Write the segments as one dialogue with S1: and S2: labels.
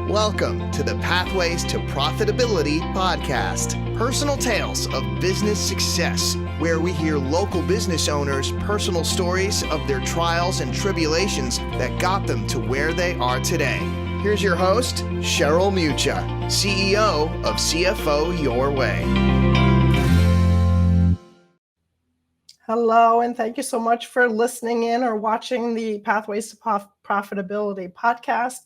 S1: Welcome to the Pathways to Profitability podcast, personal tales of business success, where we hear local business owners' personal stories of their trials and tribulations that got them to where they are today. Here's your host, Cheryl Mucha, CEO of CFO Your Way.
S2: Hello, and thank you so much for listening in or watching the Pathways to Profitability podcast.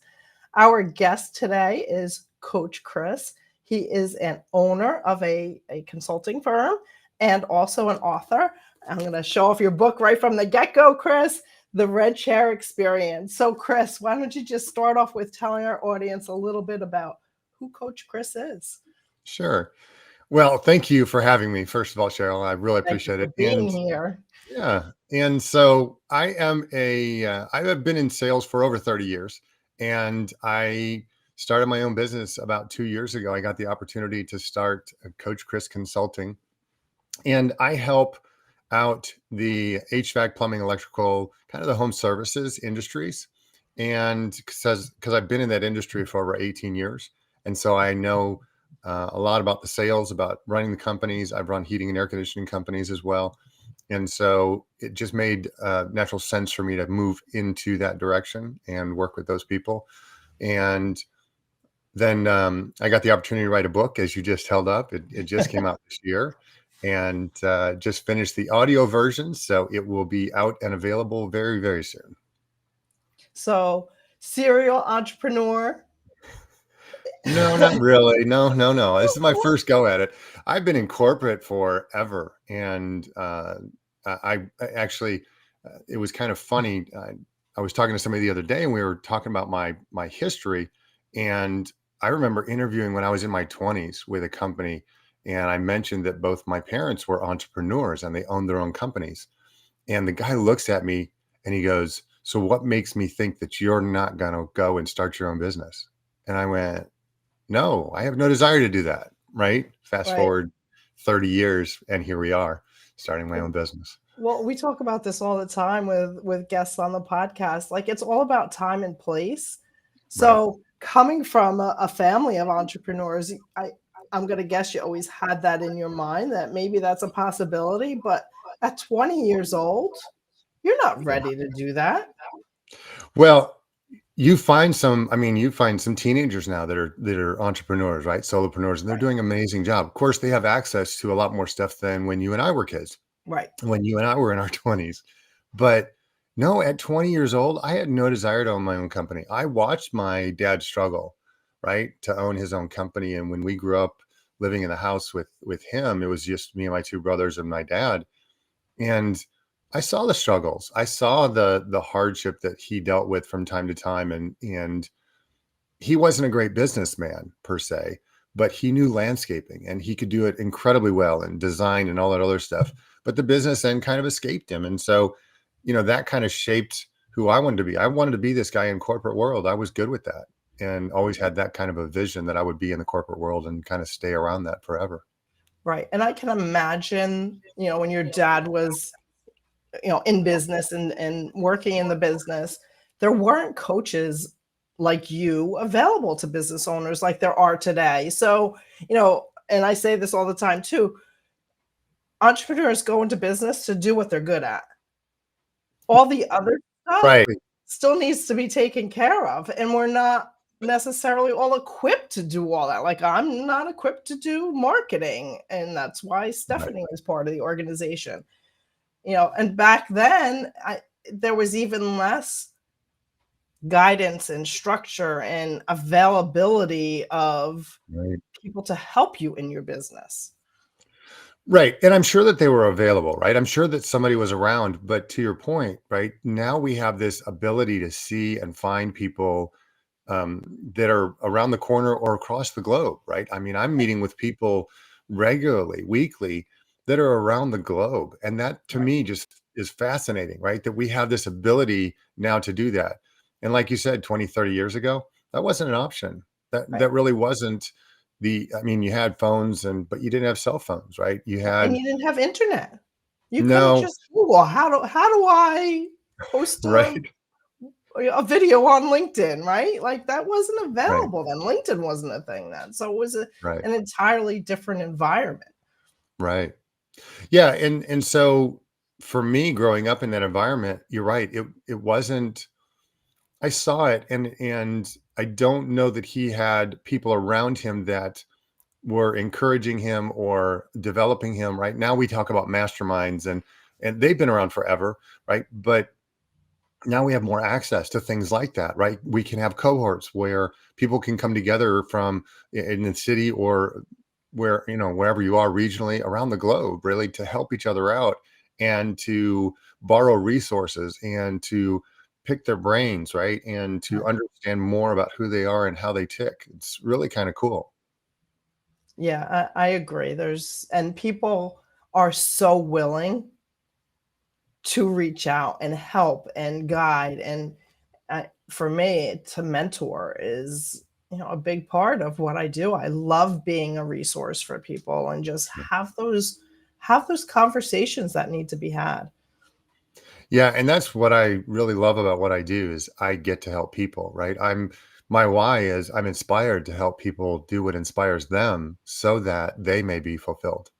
S2: Our guest today is Coach Chris. He is an owner of a consulting firm and also an author. I'm going to show off your book right from the get-go, Chris, The Red Chair Experience. So, Chris, why don't you just start off with telling our audience a little bit about who Coach Chris is?
S3: Sure. Well, thank you for having me. First of all, Cheryl, I really appreciate it.
S2: Being here.
S3: Yeah. And so I am I have been in sales for over 30 years, and I started my own business about 2 years ago. I got the opportunity to start Coach Chris Consulting, and I help out the HVAC, plumbing, electrical, kind of the home services industries. And because I've been in that industry for over 18 years. And so I know a lot about the sales, about running the companies. I've run heating and air conditioning companies as well. And so it just made natural sense for me to move into that direction and work with those people. And then I got the opportunity to write a book, as you just held up. It just came out this year, and just finished the audio version. So it will be out and available very, very soon.
S2: So, serial entrepreneur.
S3: No, not really. No. This is my first go at it. I've been in corporate forever. And I actually, it was kind of funny. I was talking to somebody the other day, and we were talking about my history. And I remember interviewing when I was in my 20s with a company. And I mentioned that both my parents were entrepreneurs and they owned their own companies. And the guy looks at me and he goes, "So what makes me think that you're not going to go and start your own business?" And I went, "No, I have no desire to do that." Right. Fast forward 30 years, and here we are starting my own business.
S2: Well, we talk about this all the time with guests on the podcast. Like, it's all about time and place. So coming from a family of entrepreneurs, I'm going to guess you always had that in your mind, that maybe that's a possibility. But at 20 years old, you're not ready to do that.
S3: Well, you find some teenagers now that are entrepreneurs, right? Solopreneurs, and they're doing an amazing job. Of course, they have access to a lot more stuff than when you and I were kids,
S2: right?
S3: When you and I were in our 20s. But no, at 20 years old, I had no desire to own my own company. I watched my dad struggle, right, to own his own company. And when we grew up living in the house with him, it was just me and my two brothers and my dad. And I saw the struggles. I saw the hardship that he dealt with from time to time. And he wasn't a great businessman per se, but he knew landscaping and he could do it incredibly well, and design and all that other stuff. But the business end kind of escaped him. And so, that kind of shaped who I wanted to be. I wanted to be this guy in corporate world. I was good with that, and always had that kind of a vision that I would be in the corporate world and kind of stay around that forever.
S2: Right. And I can imagine, when your dad was in business and working in the business, there weren't coaches like you available to business owners like there are today. So, and I say this all the time too, entrepreneurs go into business to do what they're good at. All the other stuff still needs to be taken care of. And we're not necessarily all equipped to do all that. Like, I'm not equipped to do marketing. And that's why Stephanie is part of the organization. And back then, there was even less guidance and structure and availability of people to help you in your business.
S3: Right. And I'm sure that they were available, right? I'm sure that somebody was around, but to your point, right, now we have this ability to see and find people that are around the corner or across the globe, right? I mean, I'm meeting with people regularly, weekly, that are around the globe. And that to me just is fascinating, right? That we have this ability now to do that. And like you said, 20, 30 years ago, that wasn't an option. That really wasn't you had phones but you didn't have cell phones, right?
S2: And you didn't have internet. You couldn't just Google, how do I post a video on LinkedIn, right? Like that wasn't
S3: Right.
S2: available then. LinkedIn wasn't a thing then. So it was
S3: Right.
S2: an entirely different environment.
S3: Right. Yeah. And so for me growing up in that environment, you're right. It wasn't, I saw it and I don't know that he had people around him that were encouraging him or developing him. Right now we talk about masterminds and they've been around forever, right? But now we have more access to things like that, right? We can have cohorts where people can come together from in the city or where, wherever you are regionally around the globe, really to help each other out and to borrow resources and to pick their brains, right? And to understand more about who they are and how they tick. It's really kind of cool.
S2: Yeah, I agree. And people are so willing to reach out and help and guide. And for me, to mentor is, a big part of what I do. I love being a resource for people and just have those conversations that need to be had.
S3: Yeah, and that's what I really love about what I do is I get to help people, right? My why is I'm inspired to help people do what inspires them so that they may be fulfilled.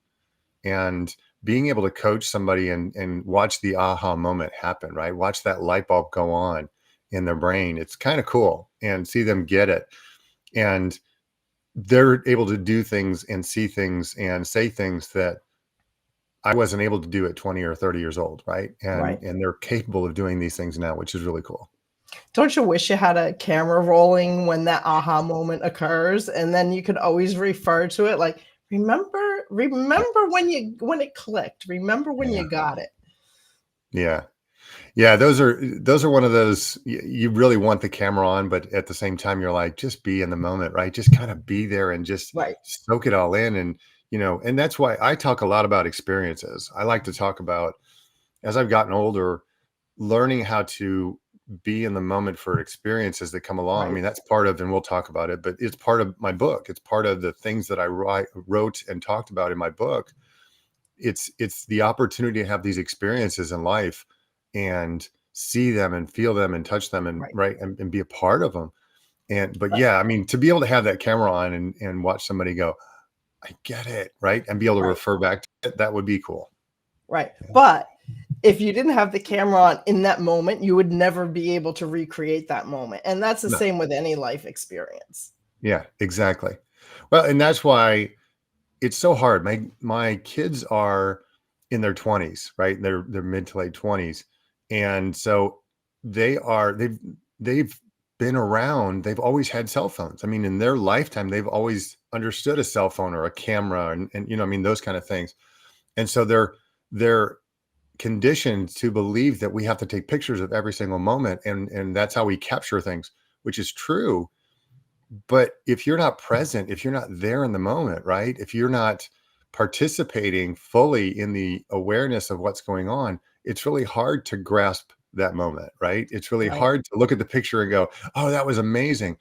S3: And being able to coach somebody and watch the aha moment happen, right? Watch that light bulb go on in their brain. It's kind of cool and see them get it. And they're able to do things and see things and say things that I wasn't able to do at 20 or 30 years old, right? And
S2: Right.
S3: and they're capable of doing these things now, which is really cool.
S2: Don't you wish you had a camera rolling when that aha moment occurs, and then you could always refer to it like, remember when it clicked, remember when
S3: Yeah.
S2: you got it.
S3: Yeah. Yeah, those are one of those you really want the camera on, but at the same time you're like, just be in the moment, right? Just kind of be there and just
S2: Right.
S3: soak it all in. And that's why I talk a lot about experiences. I like to talk about as I've gotten older, learning how to be in the moment for experiences that come along. I
S2: Right.
S3: mean, that's part of, and we'll talk about it, but it's part of my book. It's part of the things that I wrote and talked about in my book. It's the opportunity to have these experiences in life and see them and feel them and touch them and
S2: Right.
S3: right and be a part of them. But
S2: Right.
S3: yeah, I mean, to be able to have that camera on and watch somebody go, I get it, right? And be able to
S2: Right.
S3: refer back to it, that would be cool.
S2: Right.
S3: Yeah.
S2: But if you didn't have the camera on in that moment, you would never be able to recreate that moment. And that's the
S3: No.
S2: same with any life experience.
S3: Yeah, exactly. Well, and that's why it's so hard. My kids are in their 20s, right? They're mid to late 20s. And so they've been around, they've always had cell phones. I mean, in their lifetime, they've always understood a cell phone or a camera and I mean those kind of things. And so they're conditioned to believe that we have to take pictures of every single moment and that's how we capture things, which is true. But if you're not present, if you're not there in the moment, right? If you're not participating fully in the awareness of what's going on, it's really hard to grasp that moment, right? It's really
S2: Right.
S3: hard to look at the picture and go, "Oh, that was amazing.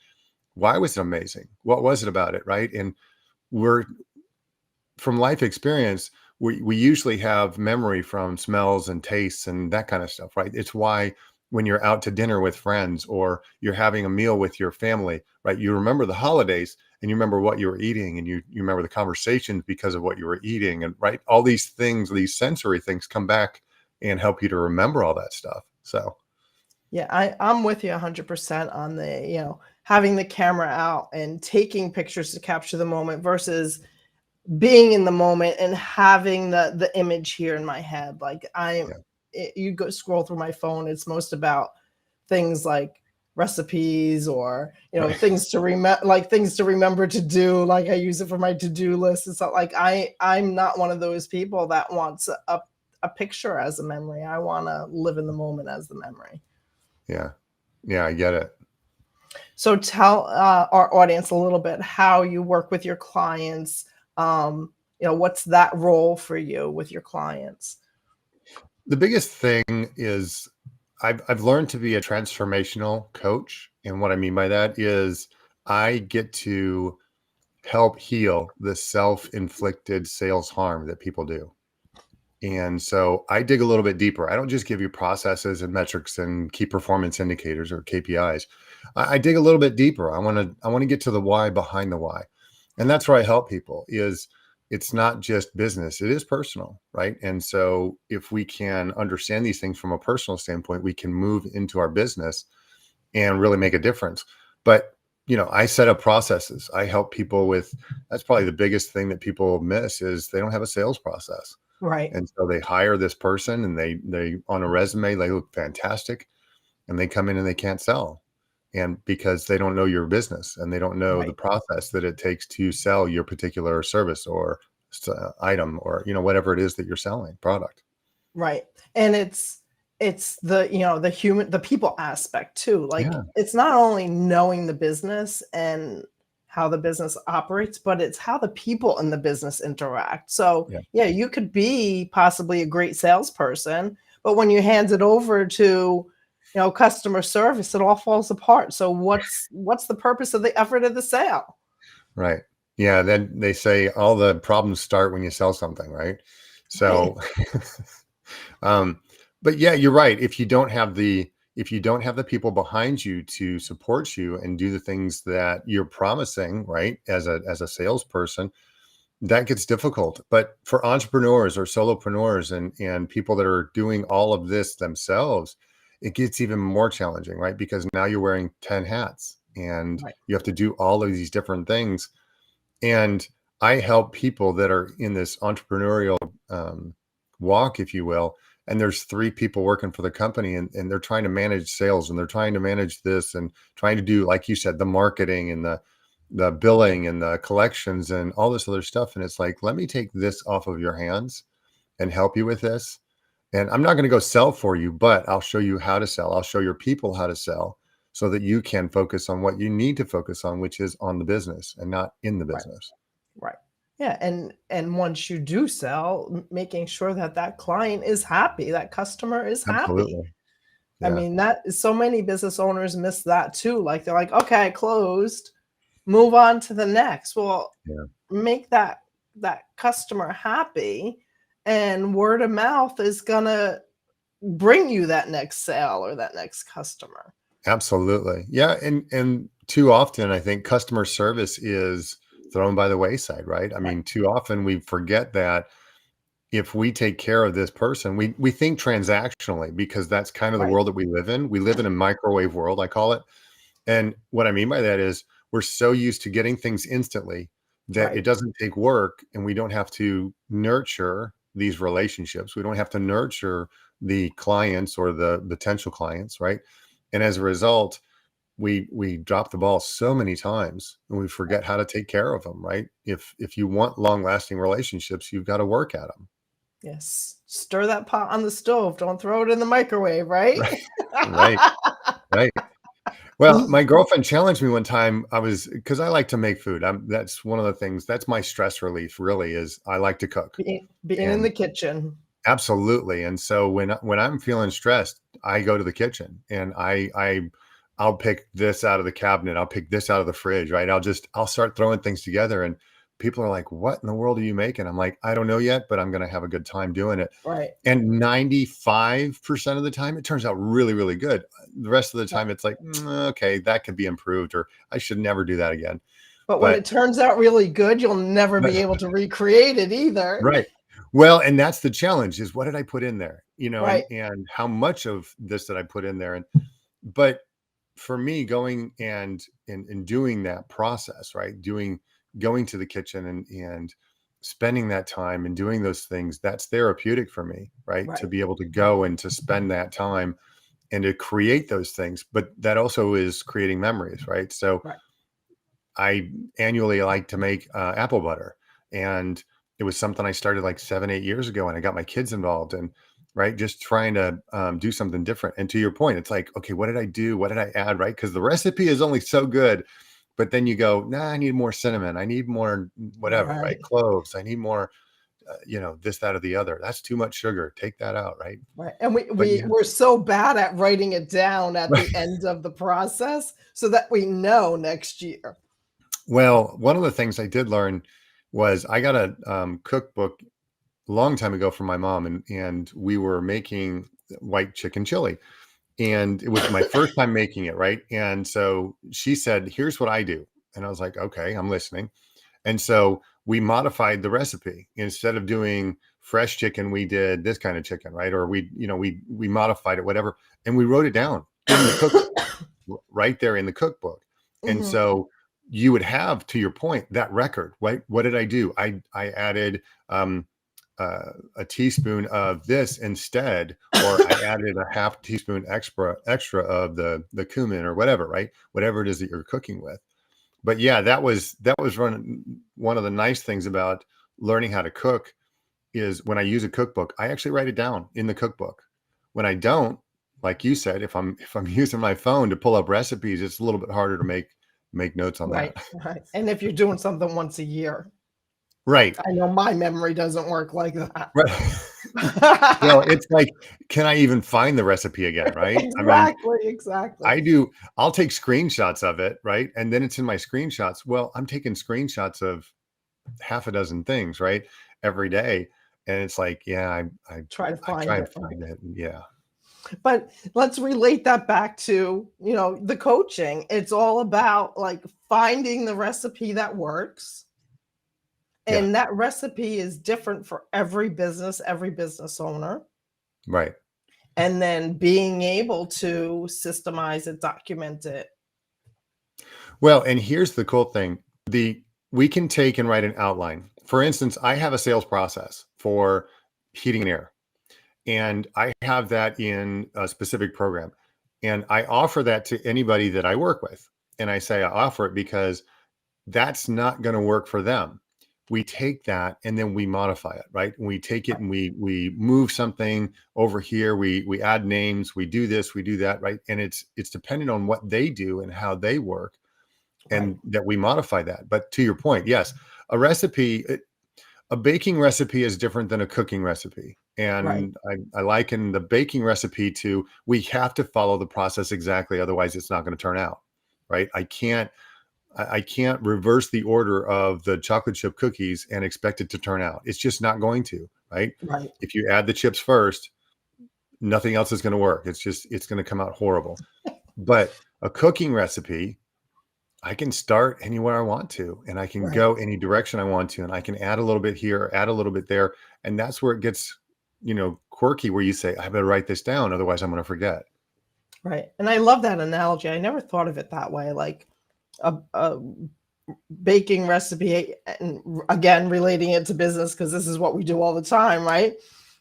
S3: Why was it amazing? What was it about it?" Right? And we're from life experience, we usually have memory from smells and tastes and that kind of stuff, right? It's why when you're out to dinner with friends or you're having a meal with your family, right? You remember the holidays and you remember what you were eating and you remember the conversations because of what you were eating. And right, all these things, these sensory things come back and help you to remember all that stuff. So
S2: Yeah, I'm with you 100% on having the camera out and taking pictures to capture the moment versus being in the moment and having the image here in my head. Like
S3: yeah.
S2: you go scroll through my phone, it's most about things like recipes or
S3: Right.
S2: things to remember to do. Like I use it for my to-do list. It's not like I'm not one of those people that wants a picture as a memory. I want to live in the moment as the memory.
S3: Yeah. Yeah, I get it.
S2: So tell our audience a little bit how you work with your clients. What's that role for you with your clients?
S3: The biggest thing is I've learned to be a transformational coach. And what I mean by that is I get to help heal the self-inflicted sales harm that people do. And so I dig a little bit deeper. I don't just give you processes and metrics and key performance indicators or KPIs. I dig a little bit deeper. I want to get to the why behind the why. And that's where I help people is it's not just business, it is personal, right? And so if we can understand these things from a personal standpoint, we can move into our business and really make a difference. But I set up processes. I help people with that's probably the biggest thing that people miss is they don't have a sales process.
S2: Right.
S3: And so they hire this person and they on a resume, they look fantastic and they come in and they can't sell. And because they don't know your business and they don't know the
S2: Right.
S3: process that it takes to sell your particular service or item or, whatever it is that you're selling product.
S2: Right. And it's the people aspect too. Like
S3: Yeah.
S2: it's not only knowing the business and how the business operates, but it's how the people in the business interact. So
S3: Yeah.
S2: yeah, you could be possibly a great salesperson, but when you hand it over to customer service, it all falls apart. So what's the purpose of the effort of the sale?
S3: Right. Yeah. Then they say all the problems start when you sell something, right?
S2: Right.
S3: So Um, but yeah, you're right. If you don't have the people behind you to support you and do the things that you're promising, right, as a salesperson, that gets difficult. But for entrepreneurs or solopreneurs and people that are doing all of this themselves, it gets even more challenging, right? Because now you're wearing 10 hats and
S2: Right.
S3: you have to do all of these different things. And I help people that are in this entrepreneurial walk, if you will. And there's three people working for the company and they're trying to manage sales and they're trying to manage this and trying to do, like you said, the marketing and the billing and the collections and all this other stuff. And it's like, let me take this off of your hands and help you with this. And I'm not going to go sell for you, but I'll show you how to sell. I'll show your people how to sell so that you can focus on what you need to focus on, which is on the business and not in the
S2: Right.
S3: business.
S2: Right. Yeah, and once you do sell, making sure that that client is happy, that customer is happy.
S3: Absolutely.
S2: I
S3: Yeah.
S2: mean, that so many business owners miss that too. Like they're like, okay, I closed, move on to the next. Well,
S3: Yeah.
S2: make that customer happy, and word of mouth is gonna bring you that next sale or that next customer.
S3: Absolutely. Yeah. And too often I think customer service is thrown by the wayside, right? I
S2: Right.
S3: mean, too often we forget that if we take care of this person, we think transactionally because that's kind of the
S2: Right.
S3: world that we live in. We live in a microwave world, I call it. And what I mean by that is we're so used to getting things instantly that it
S2: Right.
S3: doesn't take work and we don't have to nurture these relationships. We don't have to nurture the clients or the potential clients, right? And as a result, we drop the ball so many times and we forget how to take care of them, right? If you want long-lasting relationships, you've got to work at them.
S2: Yes. Stir that pot on the stove. Don't throw it in the microwave, right?
S3: Right. Right. Right. Well, my girlfriend challenged me one time. Because I like to make food. That's one of the things. That's my stress relief. Really, is I like to cook,
S2: Being in
S3: and
S2: the kitchen.
S3: absolutely. And so when I'm feeling stressed, I go to the kitchen and I'll pick this out of the cabinet. I'll pick this out of the fridge. Right. I'll start throwing things together, and people are like, "What in the world are you making?" I'm like, "I don't know yet, but I'm going to have a good time doing it."
S2: Right.
S3: And 95% of the time, it turns out really, really good. The rest of the time, it's like, okay, that could be improved, or I should never do that again.
S2: But when
S3: But,
S2: it turns out really good, you'll never
S3: but
S2: be able to recreate it either.
S3: right. Well, and that's the challenge is what did I put in there?
S2: Right.
S3: And how much of this did I put in there? But for me, going and doing that process, right? Going to the kitchen and spending that time and doing those things, that's therapeutic for me, right? To
S2: Right.
S3: be able to go and to spend that time and to create those things. But that also is creating memories, right? So
S2: Right.
S3: I annually like to make apple butter. And it was something I started like 7, 8 years ago. And I got my kids involved and, right, just trying to do something different. And to your point, it's like, okay, what did I do? What did I add? Right. Because the recipe is only so good. But then you go, nah, I need more cinnamon. I need more whatever, right?
S2: Right.
S3: Cloves. I need more, this, that, or the other. That's too much sugar. Take that out. Right.
S2: Right. And we,
S3: But
S2: we
S3: yeah.
S2: we're so bad at writing it down at the end of the process so that we know next year.
S3: Well, one of the things I did learn was I got a cookbook long time ago from my mom, and we were making white chicken chili. And it was my first time making it, right? And so she said, "Here's what I do." And I was like, "Okay, I'm listening." And so we modified the recipe. Instead of doing fresh chicken, we did this kind of chicken, right? Or we modified it, whatever. And we wrote it down in the cookbook, right there in the cookbook. And
S2: Mhm.
S3: so you would have, to your point, that record, right? What did I do? I added a teaspoon of this instead, or I added a half teaspoon extra of the cumin or whatever, right? Whatever it is that you're cooking with. But yeah, that was one of the nice things about learning how to cook is when I use a cookbook, I actually write it down in the cookbook. When I don't, like you said, if I'm using my phone to pull up recipes, it's a little bit harder to make notes on that.
S2: Right, right. And if you're doing something once a year,
S3: Right.
S2: I know my memory doesn't work like that.
S3: Right. Well, it's like, can I even find the recipe again, right? I mean,
S2: Exactly, exactly.
S3: I'll take screenshots of it, right? And then it's in my screenshots. Well, I'm taking screenshots of half a dozen things, right? Every day. And it's like, yeah,
S2: Try to
S3: I try
S2: find
S3: and
S2: it.
S3: find it. Yeah.
S2: But let's relate that back to, the coaching. It's all about like finding the recipe that works.
S3: Yeah.
S2: And that recipe is different for every business owner.
S3: Right.
S2: And then being able to systemize it, document it.
S3: Well, and here's the cool thing. We can take and write an outline. For instance, I have a sales process for heating and air, and I have that in a specific program. And I offer that to anybody that I work with. And I say I offer it because that's not going to work for them. We take that and then we modify it, right? We take it and we move something over here. We add names. We do this. We do that, right? And it's dependent on what they do and how they work,
S2: Right,
S3: and that we modify that. But to your point, yes, a recipe, a baking recipe is different than a cooking recipe.
S2: right,
S3: And I liken the baking recipe to, we have to follow the process exactly, otherwise it's not going to turn out, right? I can't reverse the order of the chocolate chip cookies and expect it to turn out. It's just not going to, right?
S2: right.
S3: If you add the chips first, nothing else is going to work. It's going to come out horrible. But a cooking recipe, I can start anywhere I want to, and I can
S2: Right.
S3: go any direction I want to, and I can add a little bit here, add a little bit there. And that's where it gets, quirky, where you say, I better write this down, otherwise I'm going to forget.
S2: Right. And I love that analogy. I never thought of it that way. Like a baking recipe, and again, relating it to business, because this is what we do all the time, right?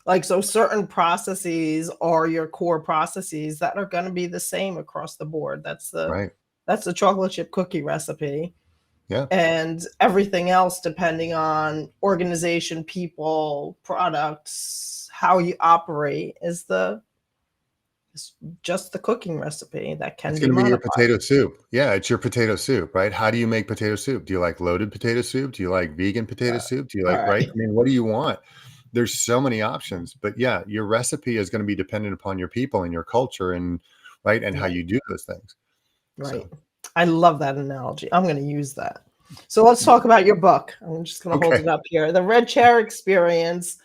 S2: Like, so certain processes are your core processes that are going to be the same across the board.
S3: Right.
S2: That's the chocolate chip cookie recipe.
S3: Yeah.
S2: And everything else, depending on organization, people, products, how you operate, is just the cooking recipe that can
S3: It's
S2: be
S3: going to be your
S2: modified.
S3: potato soup. Yeah. It's your potato soup, right? How do you make potato soup? Do you like loaded potato soup? Do you like vegan potato
S2: Uh,
S3: soup? Do you
S2: all
S3: like, right?
S2: right.
S3: I mean, what do you want? There's so many options, but yeah, your recipe is going to be dependent upon your people and your culture, and right. And how
S2: Right.
S3: you do those things.
S2: Right.
S3: So,
S2: I love that analogy. I'm going to use that. So let's talk about your book. I'm just going to hold
S3: okay.
S2: it up here. The Red Chair Experience,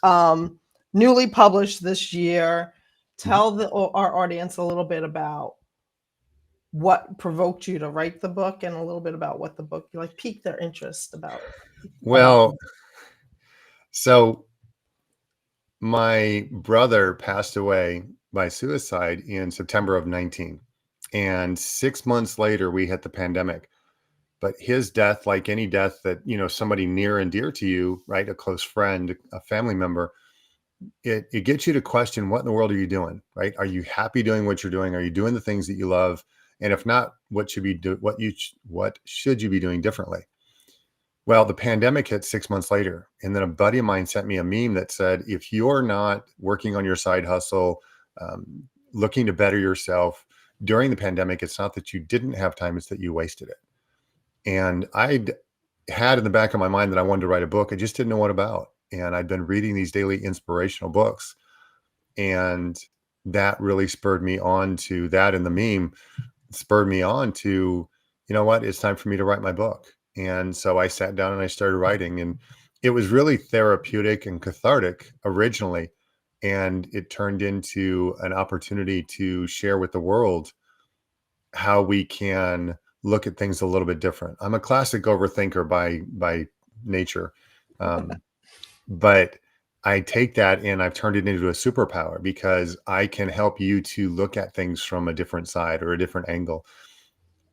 S2: um, newly published this year.
S3: Mhm.
S2: Tell our audience a little bit about what provoked you to write the book, and a little bit about what the book like piqued their interest about the
S3: Well, so my brother passed away by suicide in September of 19. And 6 months later, we hit the pandemic. But his death, like any death that, somebody near and dear to you, right? A close friend, a family member, it gets you to question, what in the world are you doing? Right? Are you happy doing what you're doing? Are you doing the things that you love? And if not, what should be what should you be doing differently? Well, the pandemic hit 6 months later. And then a buddy of mine sent me a meme that said, if you're not working on your side hustle, looking to better yourself during the pandemic, it's not that you didn't have time, it's that you wasted it. And I had in the back of my mind that I wanted to write a book. I just didn't know what about. And I'd been reading these daily inspirational books. And that really spurred me on to that. And the meme spurred me on to, you know what, it's time for me to write my book. And so I sat down and I started writing. And it was really therapeutic and cathartic originally. And it turned into an opportunity to share with the world how we can look at things a little bit different. I'm a classic overthinker by nature. Um, but I take that and I've turned it into a superpower because I can help you to look at things from a different side or a different angle.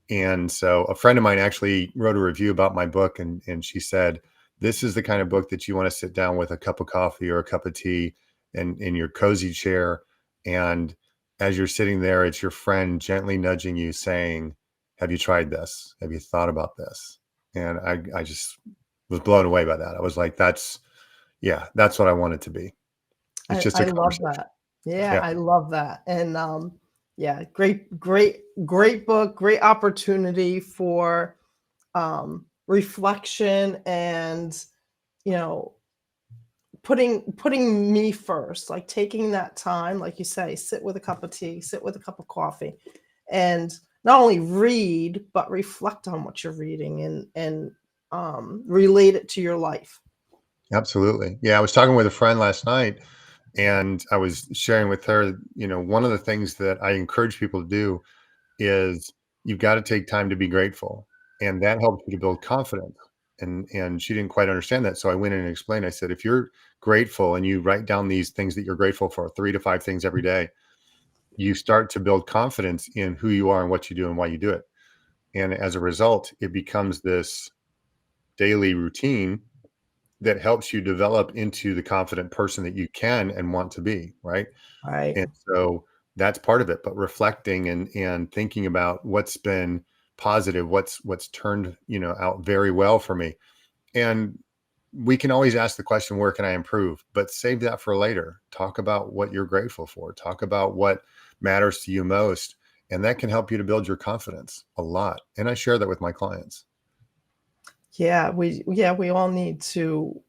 S3: And so a friend of mine actually wrote a review about my book, and she said, this is the kind of book that you want to sit down with a cup of coffee or a cup of tea and in your cozy chair. And as you're sitting there, it's your friend gently nudging you saying, have you tried this? Have you thought about this? And I just was blown away by that. I was like, yeah, that's what I want it to be. It's just
S2: I
S3: a
S2: love
S3: conversation.
S2: that. Yeah,
S3: Yeah.
S2: I love that. And yeah, great book, great opportunity for reflection and, you know, putting me first, like taking that time, like you say, sit with a cup of tea, sit with a cup of coffee, and not only read, but reflect on what you're reading and relate it to your life.
S3: Absolutely. Yeah. I was talking with a friend last night and I was sharing with her, one of the things that I encourage people to do is you've got to take time to be grateful. And that helps you to build confidence. And she didn't quite understand that. So I went in and explained, I said, if you're grateful and you write down these things that you're grateful for, 3 to 5 things every day, you start to build confidence in who you are and what you do and why you do it. And as a result, it becomes this daily routine that helps you develop into the confident person that you can and want to be, right?
S2: Right.
S3: And so that's part of it, but reflecting and thinking about what's been positive, what's turned, out very well for me. And we can always ask the question, where can I improve? But save that for later. Talk about what you're grateful for. Talk about what matters to you most. And that can help you to build your confidence a lot. And I share that with my clients.
S2: We all need to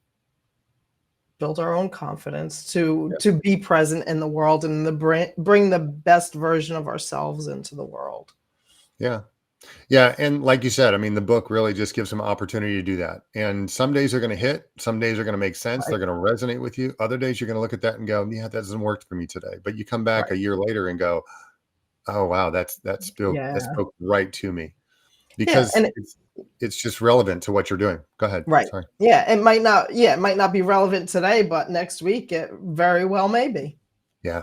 S2: build our own confidence to be present in the world and bring the best version of ourselves into the world.
S3: Yeah. Yeah, and like you said, I mean, the book really just gives them opportunity to do that. And some days are going to hit, some days are going to make sense,
S2: Right.
S3: they're going to resonate with you. Other days you're going to look at that and go, yeah, that doesn't work for me today. But you come back a
S2: Right.
S3: year later and go, oh wow, that
S2: Yeah.
S3: spoke right to me
S2: Yeah.
S3: because
S2: And
S3: it's just relevant to what you're doing. Go ahead.
S2: right.
S3: Sorry.
S2: It might not be relevant today, but next week it very well may be.
S3: Yeah.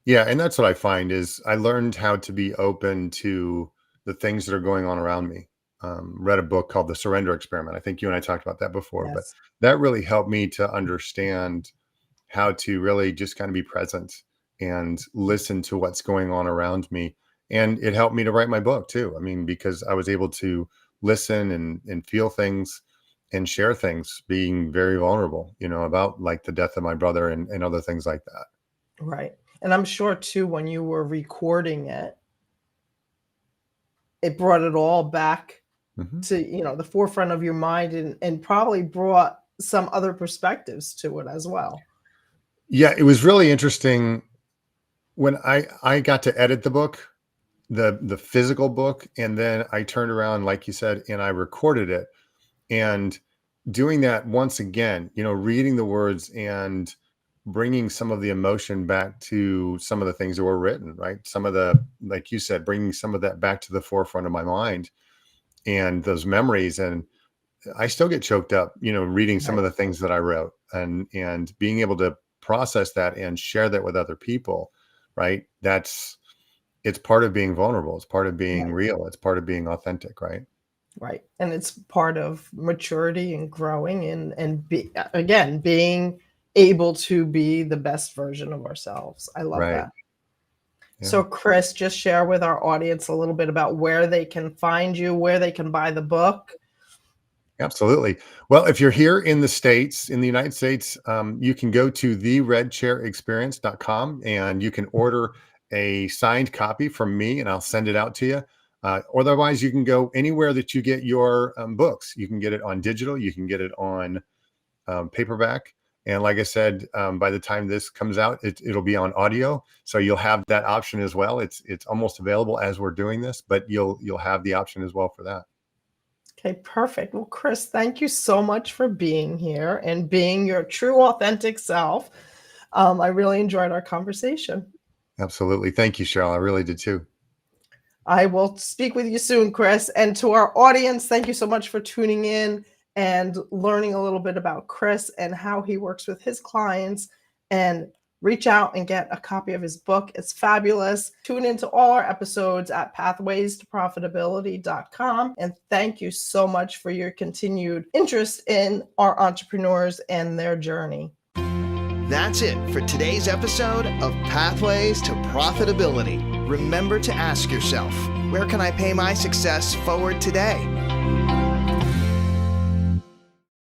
S3: Yeah, and that's what I find is I learned how to be open to the things that are going on around me. Read a book called The Surrender Experiment. I think you and I talked about that before, but
S2: Yes.
S3: that really helped me to understand how to really just kind of be present and listen to what's going on around me. And it helped me to write my book too. I mean, because I was able to listen and feel things and share things, being very vulnerable, about like the death of my brother and other things like that.
S2: Right. And I'm sure too, when you were recording it, it brought it all back
S3: Mhm.
S2: to, the forefront of your mind and probably brought some other perspectives to it as well.
S3: Yeah, it was really interesting when I got to edit the book, the physical book, and then I turned around, like you said, and I recorded it. And doing that once again, reading the words and bringing some of the emotion back to some of the things that were written, right? Some of the, like you said, bringing some of that back to the forefront of my mind and those memories. And I still get choked up, reading some
S2: Right.
S3: of the things that I wrote and being able to process that and share that with other people, right? It's part of being vulnerable. It's part of being
S2: Right.
S3: real. It's part of being authentic, right?
S2: Right. And it's part of maturity and growing again, being able to be the best version of ourselves. I love
S3: Right.
S2: that.
S3: Yeah.
S2: So, Chris, just share with our audience a little bit about where they can find you, where they can buy the book.
S3: Absolutely. Well, if you're here in the States, in the United States, you can go to theredchairexperience.com and you can order a signed copy from me and I'll send it out to you. Otherwise, you can go anywhere that you get your books. You can get it on digital, you can get it on paperback. And like I said, by the time this comes out, it'll be on audio. So you'll have that option as well. It's almost available as we're doing this, but you'll have the option as well for that.
S2: Okay, perfect. Well, Chris, thank you so much for being here and being your true, authentic self. I really enjoyed our conversation.
S3: Absolutely. Thank you, Cheryl. I really did too.
S2: I will speak with you soon, Chris. And to our audience, thank you so much for tuning in and learning a little bit about Chris and how he works with his clients. And reach out and get a copy of his book. It's fabulous. Tune into all our episodes at pathwaystoprofitability.com. And thank you so much for your continued interest in our entrepreneurs and their journey.
S1: That's it for today's episode of Pathways to Profitability. Remember to ask yourself, where can I pay my success forward today?